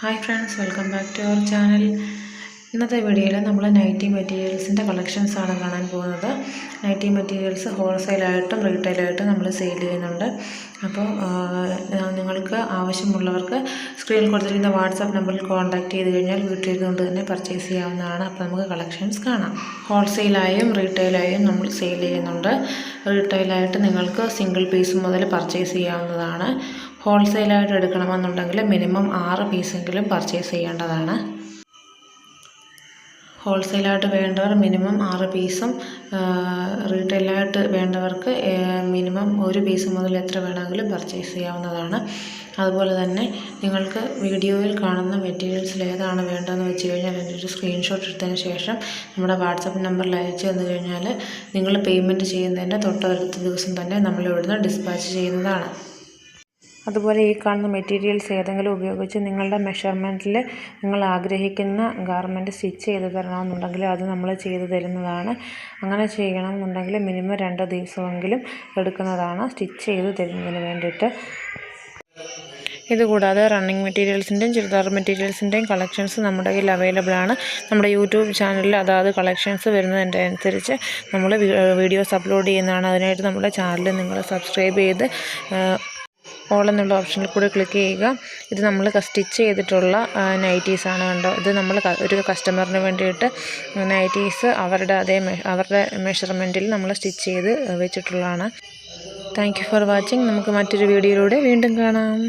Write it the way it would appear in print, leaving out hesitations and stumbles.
Hi friends, welcome back to our channel. ഇന്നത്തെ വീഡിയോയിൽ നമ്മൾ നൈറ്റി മെറ്റീരിയൽസിൻ്റെ കളക്ഷൻസ് ആണ് കാണാൻ പോകുന്നത്. നൈറ്റി മെറ്റീരിയൽസ് ഹോൾസെയിലായിട്ടും റീറ്റെയിലായിട്ടും നമ്മൾ സെയിൽ ചെയ്യുന്നുണ്ട്. അപ്പോൾ നിങ്ങൾക്ക് ആവശ്യമുള്ളവർക്ക് സ്ക്രീനിൽ കൊടുത്തിരിക്കുന്ന വാട്സാപ്പ് നമ്പറിൽ കോൺടാക്റ്റ് ചെയ്ത് കഴിഞ്ഞാൽ വീട്ടിലിരുന്നുകൊണ്ട് തന്നെ പർച്ചേസ് ചെയ്യാവുന്നതാണ്. അപ്പോൾ നമുക്ക് കളക്ഷൻസ് കാണാം. ഹോൾസെയിലായും റീറ്റെയിലായും നമ്മൾ സെയിൽ ചെയ്യുന്നുണ്ട്. റീറ്റെയിലായിട്ട് നിങ്ങൾക്ക് സിംഗിൾ പീസ് മുതൽ പർച്ചേസ് ചെയ്യാവുന്നതാണ്. ഹോൾസെയിലായിട്ട് എടുക്കണമെന്നുണ്ടെങ്കിൽ മിനിമം 6 പീസെങ്കിലും പർച്ചേസ് ചെയ്യേണ്ടതാണ്. ഹോൾസെയിലായിട്ട് വേണ്ടവർ മിനിമം 6 പീസും റീറ്റെയിലായിട്ട് വേണ്ടവർക്ക് മിനിമം 1 പീസ് മുതൽ എത്ര വേണമെങ്കിലും പർച്ചേസ് ചെയ്യാവുന്നതാണ്. അതുപോലെ തന്നെ നിങ്ങൾക്ക് വീഡിയോയിൽ കാണുന്ന മെറ്റീരിയൽസിൽ ഏതാണ് വേണ്ടതെന്ന് വെച്ച് കഴിഞ്ഞാൽ അതിൻ്റെ ഒരു സ്ക്രീൻഷോട്ട് എടുത്തതിന് ശേഷം നമ്മുടെ വാട്സാപ്പ് നമ്പറിൽ അയച്ചു തന്നു കഴിഞ്ഞാൽ നിങ്ങൾ പേയ്മെൻറ്റ് ചെയ്യുന്നതിൻ്റെ തൊട്ടടുത്ത ദിവസം തന്നെ നമ്മൾ ഇവിടുന്ന് ഡിസ്പാച്ച് ചെയ്യുന്നതാണ്. അതുപോലെ ഈ കാണുന്ന മെറ്റീരിയൽസ് ഏതെങ്കിലും ഉപയോഗിച്ച് നിങ്ങളുടെ മെഷർമെൻറ്റിൽ നിങ്ങൾ ആഗ്രഹിക്കുന്ന ഗാർമെൻറ്റ് സ്റ്റിച്ച് ചെയ്ത് തരണമെന്നുണ്ടെങ്കിൽ അത് നമ്മൾ ചെയ്തു തരുന്നതാണ്. അങ്ങനെ ചെയ്യണമെന്നുണ്ടെങ്കിൽ മിനിമം 2 ദിവസമെങ്കിലും എടുക്കുന്നതാണ് സ്റ്റിച്ച് ചെയ്ത് തരുന്നതിന് വേണ്ടിയിട്ട്. ഇതുകൂടാതെ റണ്ണിങ് മെറ്റീരിയൽസിൻ്റെയും ചുരിദാർ മെറ്റീരിയൽസിൻ്റെയും കളക്ഷൻസ് നമ്മുടെ കയ്യിൽ അവൈലബിൾ ആണ്. നമ്മുടെ യൂട്യൂബ് ചാനലിൽ അതാത് കളക്ഷൻസ് വരുന്നതിൻ്റെ അനുസരിച്ച് നമ്മൾ വീഡിയോസ് അപ്ലോഡ് ചെയ്യുന്നതാണ്. അതിനായിട്ട് നമ്മുടെ ചാനൽ നിങ്ങൾ സബ്സ്ക്രൈബ് ചെയ്ത് ഓൾ എന്നുള്ള ഓപ്ഷനിൽ കൂടി ക്ലിക്ക് ചെയ്യുക. ഇത് നമ്മൾ സ്റ്റിച്ച് ചെയ്തിട്ടുള്ള നൈറ്റീസാണ് കണ്ടോ. ഇത് നമ്മൾ ഒരു കസ്റ്റമറിന് വേണ്ടിയിട്ട് നൈറ്റീസ് അവരുടെ മെഷർമെൻറ്റിൽ നമ്മൾ സ്റ്റിച്ച് ചെയ്ത് വെച്ചിട്ടുള്ളതാണ്. Thank you for watching. നമുക്ക് മറ്റൊരു വീഡിയോയിലൂടെ വീണ്ടും കാണാം.